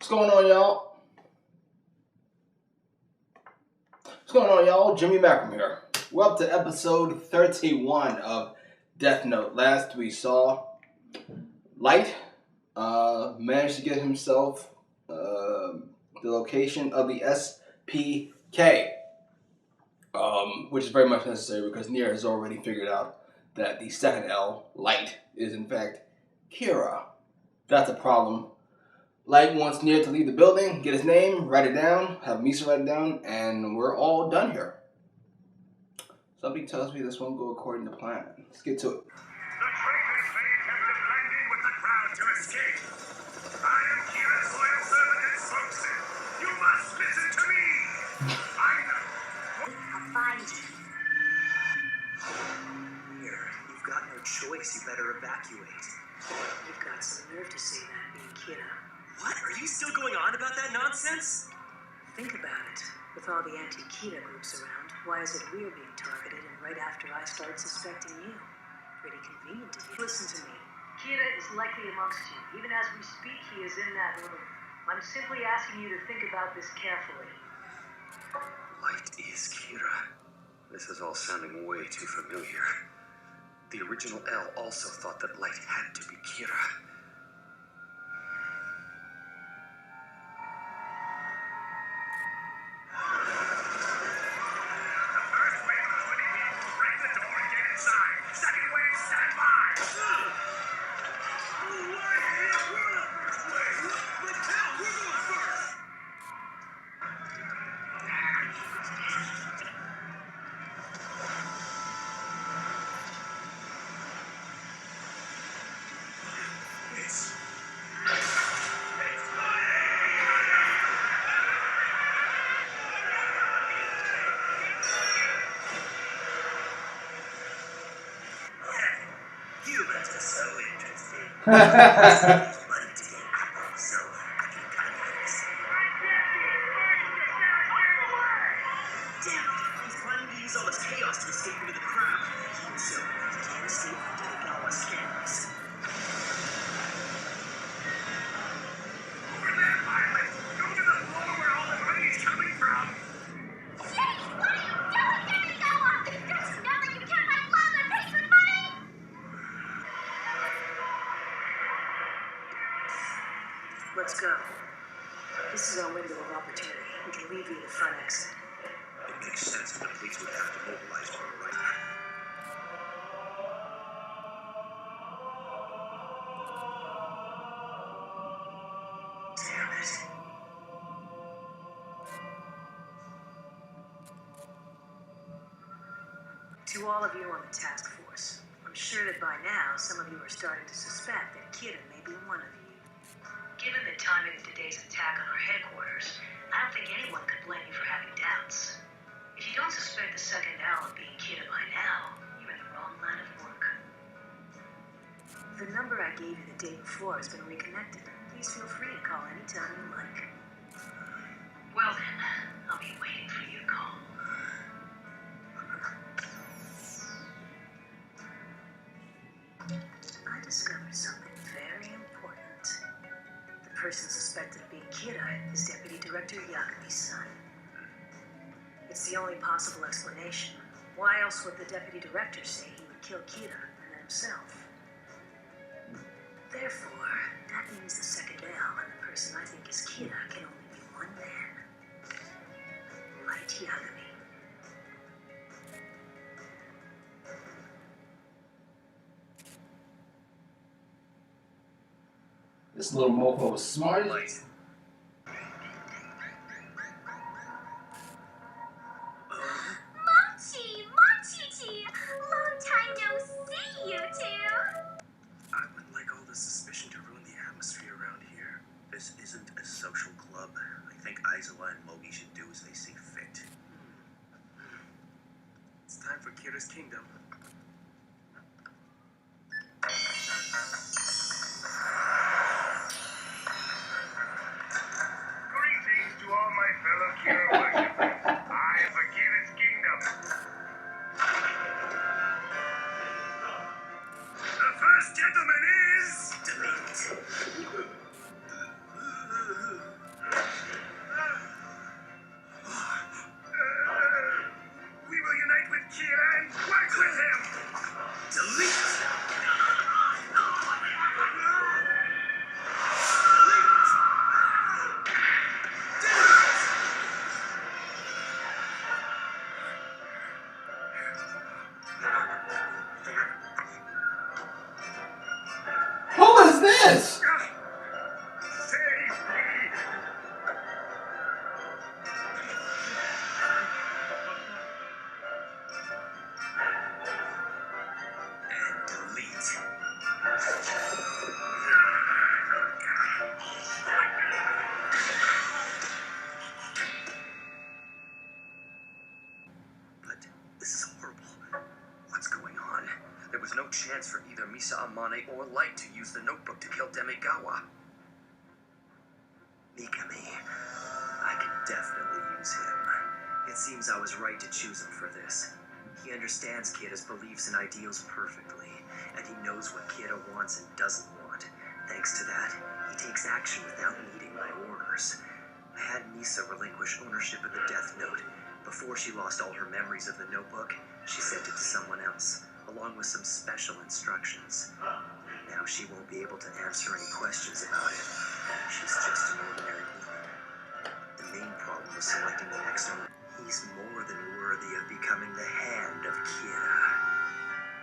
What's going on, y'all? What's going on, y'all? Jimmy Macram here. We're up to episode 31 of Death Note. Last we saw Light managed to get himself the location of the SPK, which is very much necessary because Nier has already figured out that the second L, Light, is in fact Kira. That's a problem. Light wants Nier to leave the building, get his name, write it down, have Misa write it down, and we're all done here. Something tells me this won't go according to plan. Let's get to it. The traitors may attempt to blend in with the crowd to escape. I am Kira's loyal servant and spokesman. You must listen to me. I know. I'll find you. Here, you've got no choice. You better evacuate. You've got some nerve to say that, being Kira. What? Are you still going on about that nonsense? Think about it. With all the anti-Kira groups around, why is it we're being targeted and right after I start suspecting you? Pretty convenient to you. Listen to me. Kira is likely amongst you. Even as we speak, he is in that room. I'm simply asking you to think about this carefully. Light is Kira. This is all sounding way too familiar. The original L also thought that Light had to be Kira. Humans are so interesting. Let's go. This is our window of opportunity. We can leave you the front exit. It makes sense that the police would have to mobilize for a right. Damn it. To all of you on the task force, I'm sure that by now some of you are starting to suspect that Kira may be one of you. Given the timing of today's attack on our headquarters, I don't think anyone could blame you for having doubts. If you don't suspect the second L of being Kira by now, you're in the wrong line of work. The number I gave you the day before has been reconnected. Please feel free to call anytime you like. Well then, I'll be waiting for you to call. I discovered something very important. The person suspected of being Kira is Deputy Director Yakubi's son. It's the only possible explanation. Why else would the Deputy Director say he would kill Kira and then himself? Therefore, that means the second L and the person I think is Kira can only be one man. Light Yagami. This little mofo was smart. Light. Monchi! Long time no see, you two! I wouldn't like all the suspicion to ruin the atmosphere around here. This isn't a social club. I think Aizawa and Mogi should do as they see fit. It's time for Kira's kingdom. Greetings to all my fellow Kira worshippers. I am for Kira's kingdom. The first gentleman is... Delete. Misa, Amane, or Light to use the notebook to kill Demigawa. Mikami, I can definitely use him. It seems I was right to choose him for this. He understands Kira's beliefs and ideals perfectly, and he knows what Kira wants and doesn't want. Thanks to that, he takes action without needing my orders. I had Misa relinquish ownership of the Death Note. Before she lost all her memories of the notebook, she sent it to someone else, along with some special instructions. Now she won't be able to answer any questions about it. She's just an ordinary woman. The main problem was selecting the next owner. He's more than worthy of becoming the hand of Kira.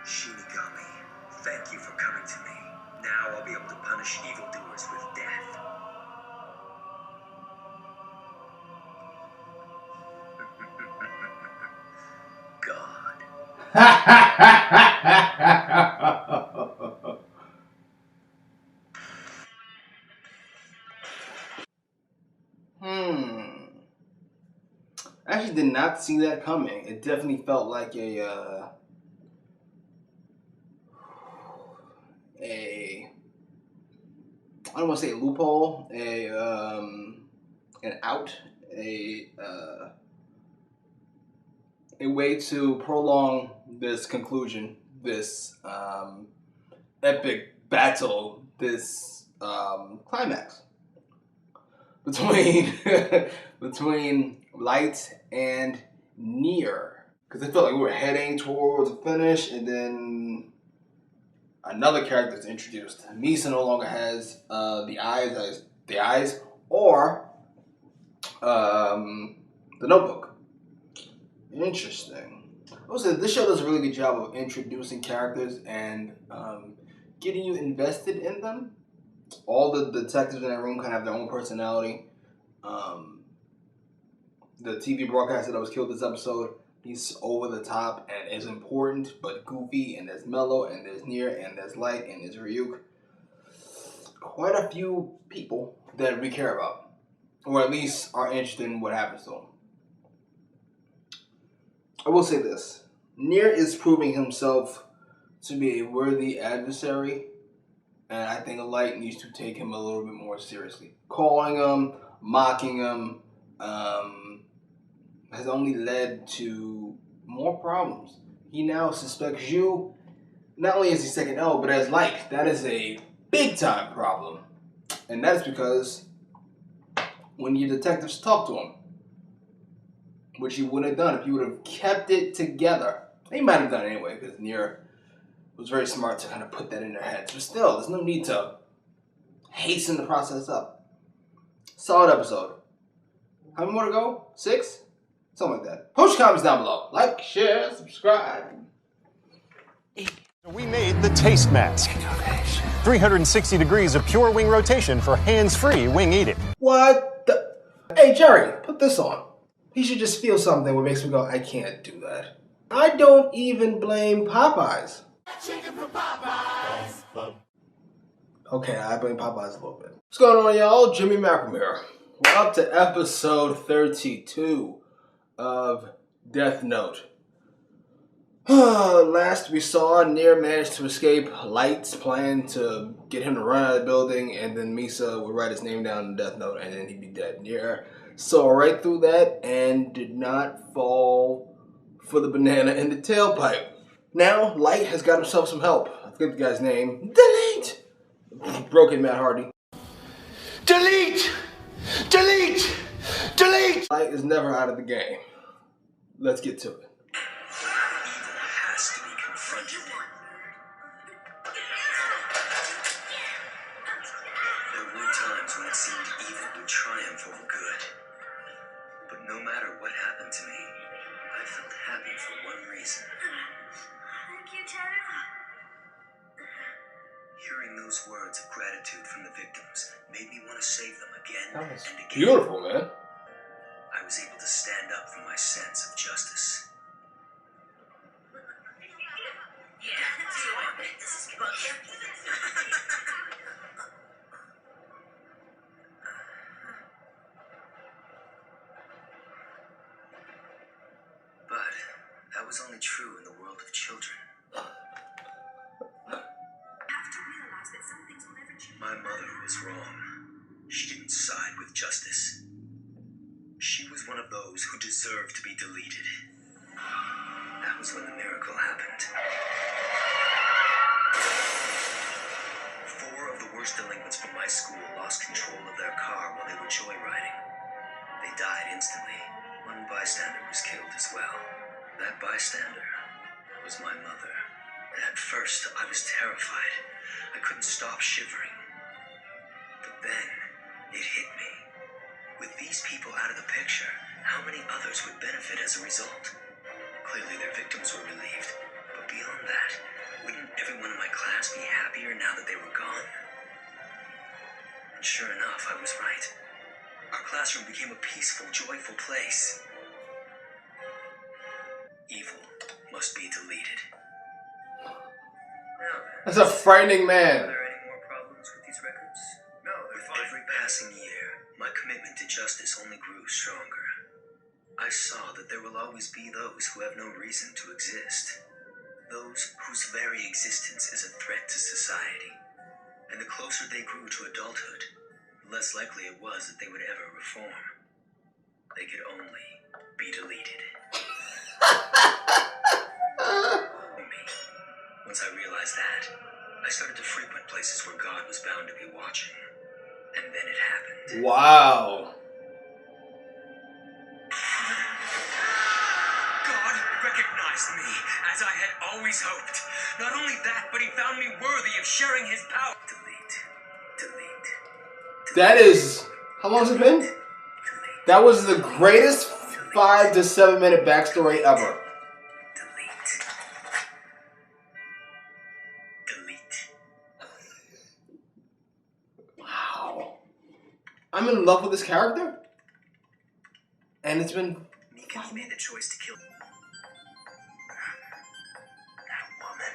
Shinigami, thank you for coming to me. Now I'll be able to punish evildoers with death. God. I actually did not see that coming. It definitely felt like I don't want to say a loophole, an out, a way to prolong this conclusion, this epic battle, this climax between between Light and Nier, because it felt like we were heading towards the finish, and then another character is introduced. Misa no longer has the eyes, or the notebook. Interesting. Also, this show does a really good job of introducing characters and getting you invested in them. All the detectives in that room kind of have their own personality. The TV broadcaster that was killed this episode, he's over the top and is important, but goofy, and there's Mello, and there's Nier, and there's Light, and there's Ryuk. Quite a few people that we care about, or at least are interested in what happens to them. I will say this. Nier is proving himself to be a worthy adversary, and I think Light needs to take him a little bit more seriously. Calling him, mocking him, has only led to more problems. He now suspects you, not only as the second L, but as Light. That is a big time problem. And that's because when your detectives talk to him, which he wouldn't have done if you would have kept it together. He might have done it anyway, because Nier was very smart to kind of put that in their heads. But still, there's no need to hasten the process up. Solid episode. How many more to go? 6? Something like that. Post your comments down below. Like, share, subscribe. We made the Taste Mask. 360 degrees of pure wing rotation for hands-free wing eating. What the? Hey, Jerry, put this on. He should just feel something what makes me go, I can't do that. I don't even blame Popeyes. Chicken from Popeyes. Okay, I blame Popeyes a little bit. What's going on, y'all? Jimmy Malcolm here. We're up to episode 32 of Death Note. Last we saw, Nier managed to escape Light's plan to get him to run out of the building, and then Misa would write his name down in the Death Note, and then he'd be dead. Nier saw right through that and did not fall for the banana in the tailpipe. Now, Light has got himself some help. I forget the guy's name. Delete! Broken Matt Hardy. Delete! Delete! Delete! Light is never out of the game. Let's get to it. Evil has to be confronted. There were times when it seemed evil would triumph over good. But no matter what happened to me, I felt happy for one reason. Thank you, Teru. Hearing those words of gratitude from the victims made me want to save them again That was and again. beautiful, man. I was able to stand up for my sense of justice. But that was only true in the world of children. was wrong. She didn't side with justice. She was one of those who deserved to be deleted. That was when the miracle happened. 4 of the worst delinquents from my school lost control of their car while they were joyriding. They died instantly. One bystander was killed as well. That bystander was my mother. At first, I was terrified. I couldn't stop shivering. But then, it hit me. With these people out of the picture, how many others would benefit as a result? Clearly their victims were relieved, but beyond that, wouldn't everyone in my class be happier now that they were gone? And sure enough, I was right. Our classroom became a peaceful, joyful place. Evil must be deleted. Now then, That's a frightening are man. there any more problems with these records? No, they're fine. Every passing year, my commitment to justice only grew stronger. I saw that there will always be those who have no reason to exist. Those whose very existence is a threat to society. And the closer they grew to adulthood, the less likely it was that they would ever reform. They could only be deleted. Once I realized that, I started to frequent places where God was bound to be watching. And then it happened. Wow. God recognized me, as I had always hoped. Not only that, but he found me worthy of sharing his power. Delete. That is... How long has it been? Delete. That was the greatest 5 to 7 minute backstory ever. Delete. Wow. I'm in love with this character. And it's been... Mikami made the choice to kill that woman.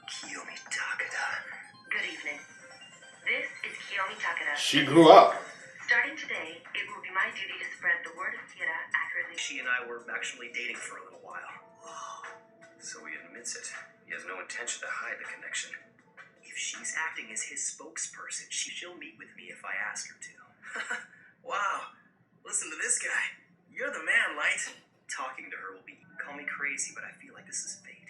Kiyomi Takeda. Good evening. This is Kiyomi Takeda. She grew up. Starting today, it will be my duty to spread the word of Kira accurately. She and I were actually dating for a little while. So he admits it. He has no intention to hide the connection. If she's acting as his spokesperson, she'll meet with me if I ask her to. Wow. Listen to this guy. You're the man, Light. Talking to her will be... Call me crazy, but I feel like this is fate.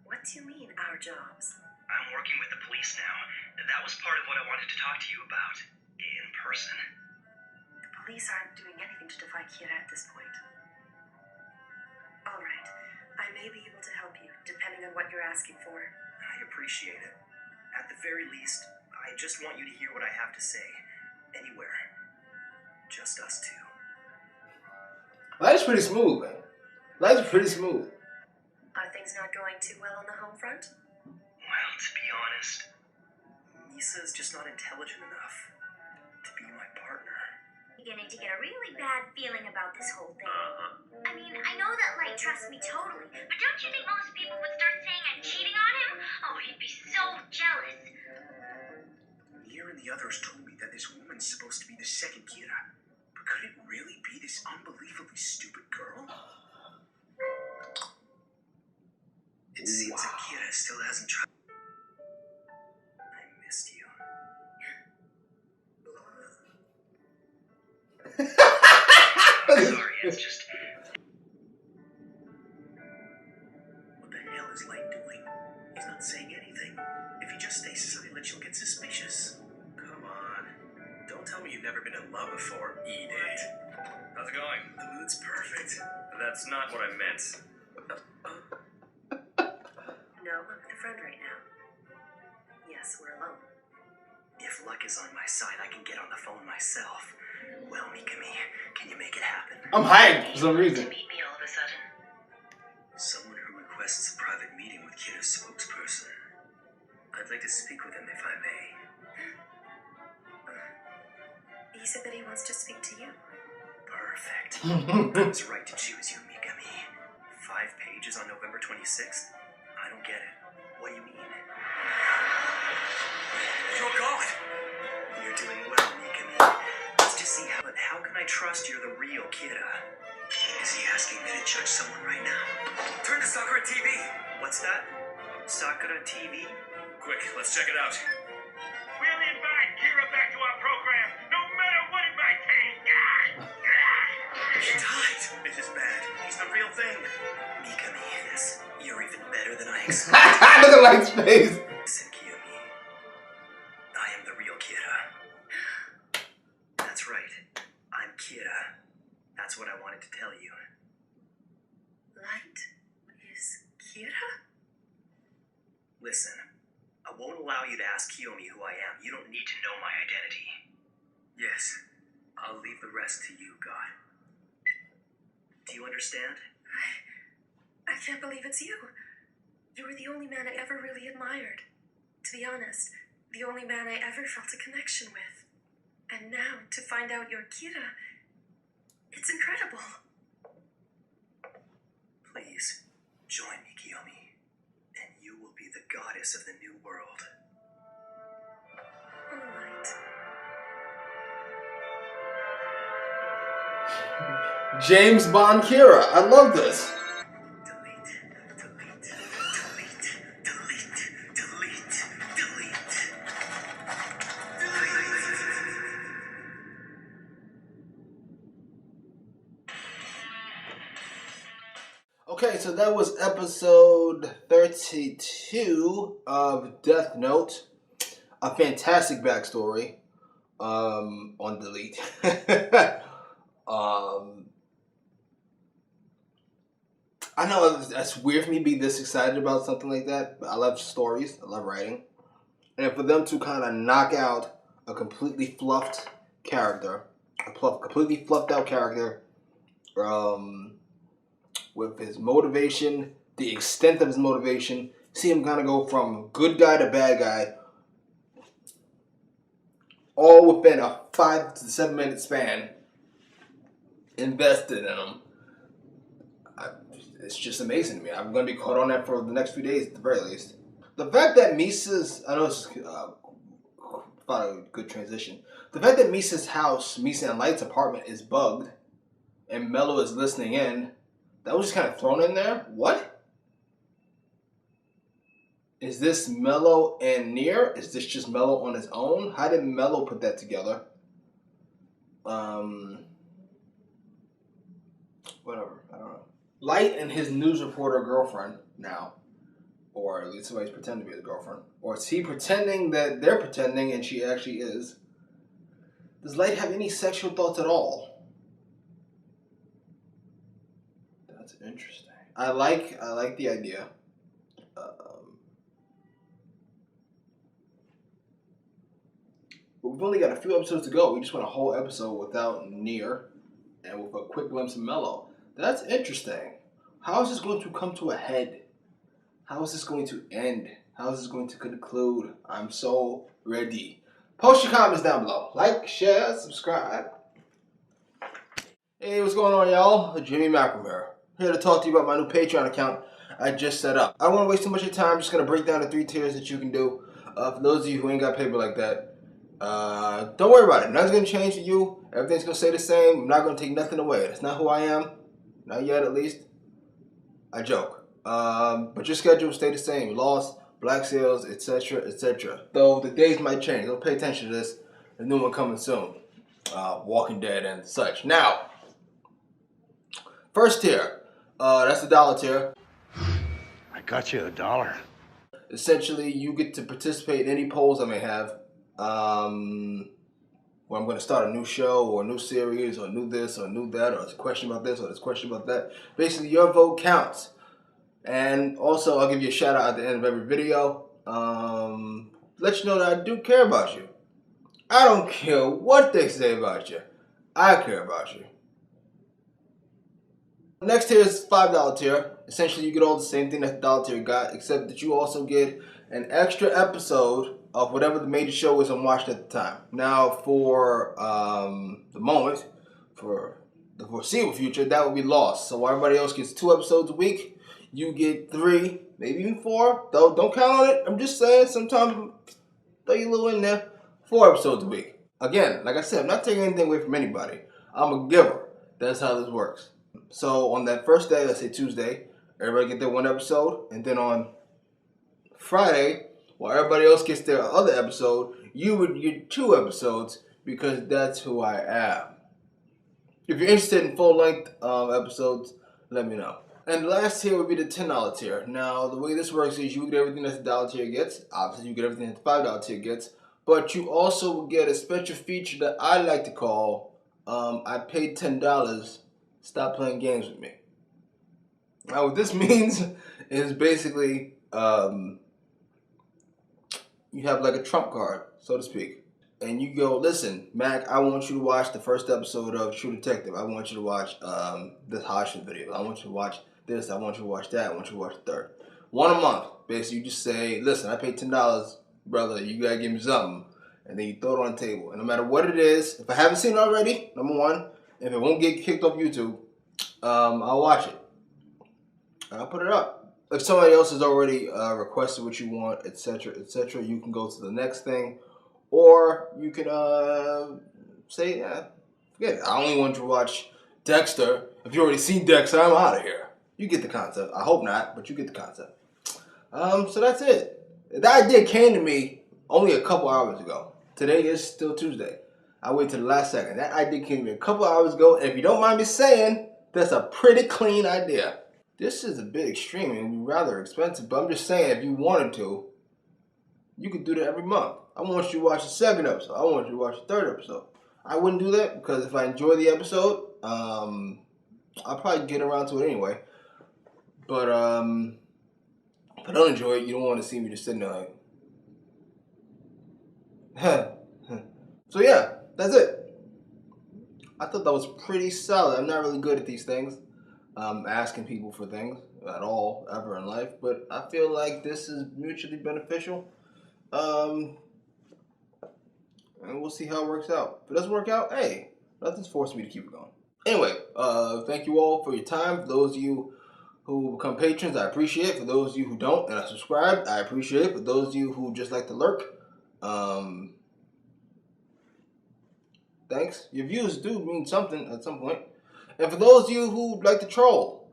What do you mean, our jobs? I'm working with the police now. That was part of what I wanted to talk to you about. In person. The police aren't doing anything to defy Kira at this point. All right. I may be able to help you, depending on what you're asking for. I appreciate it. At the very least, I just want you to hear what I have to say. Anywhere. Just us two. Life's pretty smooth, man. Life's pretty smooth. Are things not going too well on the home front? Well, to be honest, Misa's just not intelligent enough to be my partner. Beginning to get a really bad feeling about this whole thing. I mean, I know that Light trusts me totally, but don't you think most people would start saying I'm cheating on him? Oh, he'd be so jealous. Nier and the others told me that this woman's supposed to be the second Kira. But could it really be this unbelievably stupid girl? It seems that Kira still hasn't tried. I missed you. Sorry, it's just... What the hell is Light doing? He's not saying anything. If he just stays silent, she'll get suspicious. Come on. Don't tell me you've never been in love before, E-Day. How's it going? The mood's perfect. That's not what I meant. No, I'm with a friend right now. Yes, we're alone. If luck is on my side, I can get on the phone myself. Well, Mikami, can you make it happen? I'm hyped for some reason. To meet me all of a sudden. Someone who requests a private meeting with Kira's spokesperson. I'd like to speak with him if I may. He said that he wants to speak to you. Perfect. I was right to choose you, Mikami. 5 pages on November 26th? I don't get it. What do you mean? You're gone! You're doing well, Mikami. Let's just see how can I trust you're the real Kira? Is he asking me to judge someone right now? Turn to Sakura TV! What's that? Sakura TV? Quick, let's check it out. We'll invite Kira back to our program, no matter what it might take. He died! This is bad. He's the real thing. Mikami, yes, you're even better than I expected. Look at Light's face. Listen, Kiyomi. I am the real Kira. That's right. I'm Kira. That's what I wanted to tell you. Light is Kira? Listen, I won't allow you to ask Kiyomi who I am. You don't need to know my identity. Yes, I'll leave the rest to you, God. Do you understand? I can't believe it's you. You were the only man I ever really admired. To be honest, the only man I ever felt a connection with. And now, to find out you're Kira, it's incredible. Please, join me, Kiyomi. And you will be the goddess of the new world. Oh, Light. James Bond Kira. I love this. Delete, delete, delete, delete, delete, delete. Okay, so that was episode 32 of Death Note. A fantastic backstory on Delete. I know that's weird for me to be this excited about something like that, but I love stories. I love writing. And for them to kind of knock out a completely fluffed character, completely fluffed out character, with his motivation, the extent of his motivation, see him kind of go from good guy to bad guy, all within a 5 to 7 minute span, invested in him. It's just amazing to me. I'm going to be caught on that for the next few days at the very least. The fact that Misa's, I know it's about a good transition. The fact that Misa's house, Misa and Light's apartment is bugged, and Mello is listening in, that was just kind of thrown in there. What? Is this Mello and Nier? Is this just Mello on his own? How did Mello put that together? Whatever. I don't know. Light and his news reporter girlfriend now. Or at least somebody's pretending to be his girlfriend. Or is he pretending that they're pretending and she actually is? Does Light have any sexual thoughts at all? That's interesting. I like the idea. But we've only got a few episodes to go. We just went a whole episode without Nier and with a quick glimpse of Mello. That's interesting. How is this going to come to a head? How is this going to end? How is this going to conclude? I'm so ready. Post your comments down below. Like, share, subscribe. Hey, what's going on, y'all? Jimmy McNamara here to talk to you about my new Patreon account I just set up. I don't want to waste too much of your time. I'm just going to break down the 3 tiers that you can do. For those of you who ain't got paper like that, don't worry about it. Nothing's going to change for you. Everything's going to stay the same. I'm not going to take nothing away. That's not who I am. Not yet, at least. I joke. But your schedule will stay the same. Lost, Black Sales, etc., etc. Though the days might change. Don't pay attention to this. The new one coming soon. Walking Dead and such. Now, first tier. That's the $1 tier. I got you $1. Essentially, you get to participate in any polls I may have. Where I'm going to start a new show or a new series or new this or new that or there's a question about this or there's a question about that. Basically, your vote counts. And also, I'll give you a shout out at the end of every video. Let you know that I do care about you. I don't care what they say about you. I care about you. Next tier is $5 tier. Essentially, you get all the same thing that the $1 tier got, except that you also get an extra episode of whatever the major show is I'm watching at the time. Now, for the moment, for the foreseeable future, that would be Lost. So while everybody else gets 2 episodes a week, you get 3, maybe even 4. Though don't count on it. I'm just saying, sometimes throw you a little in there. 4 episodes a week. Again, like I said, I'm not taking anything away from anybody. I'm a giver. That's how this works. So on that first day, let's say Tuesday, everybody get their 1 episode, and then on Friday, while everybody else gets their other episode, you would get 2 episodes because that's who I am. If you're interested in full-length episodes, let me know. And the last tier would be the $10 tier. Now, the way this works is you get everything that the $1 tier gets. Obviously, you get everything that the $5 tier gets. But you also will get a special feature that I like to call, I paid $10, stop playing games with me. Now, what this means is basically you have like a trump card, so to speak. And you go, listen, Mac, I want you to watch the first episode of True Detective. I want you to watch this Hodgson video. I want you to watch this. I want you to watch that. I want you to watch the third. 1 a month. Basically, you just say, listen, I paid $10, brother. You got to give me something. And then you throw it on the table. And no matter what it is, if I haven't seen it already, number one, if it won't get kicked off YouTube, I'll watch it. And I'll put it up. If somebody else has already requested what you want, etc., you can go to the next thing. Or you can say, forget it. I only want you to watch Dexter. If you already seen Dexter, I'm out of here. You get the concept. I hope not, but you get the concept. So that's it. That idea came to me only a couple hours ago. Today is still Tuesday. I waited till the last second. That idea came to me a couple hours ago, and if you don't mind me saying, that's a pretty clean idea. This is a bit extreme and rather expensive, but I'm just saying, if you wanted to, you could do that every month. I want you to watch the 2nd episode. I want you to watch the 3rd episode. I wouldn't do that because if I enjoy the episode, I'll probably get around to it anyway. But if I don't enjoy it, you don't want to see me just sitting there like, So yeah, that's it. I thought that was pretty solid. I'm not really good at these things, asking people for things at all, ever in life. But I feel like this is mutually beneficial. And we'll see how it works out. If it doesn't work out, hey, nothing's forcing me to keep it going. Anyway, thank you all for your time. For those of you who become patrons, I appreciate it. For those of you who don't and are subscribed, I appreciate it. For those of you who just like to lurk, thanks. Your views do mean something at some point. And for those of you who like to troll,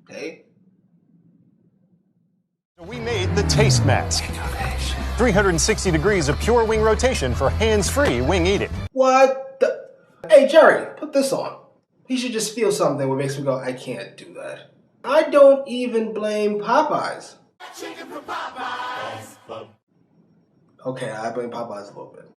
hey. We made the Taste Mask. 360 degrees of pure wing rotation for hands-free wing eating. What the? Hey, Jerry, put this on. He should just feel something that makes me go, I can't do that. I don't even blame Popeyes. Chicken from Popeyes. Okay, I blame Popeyes a little bit.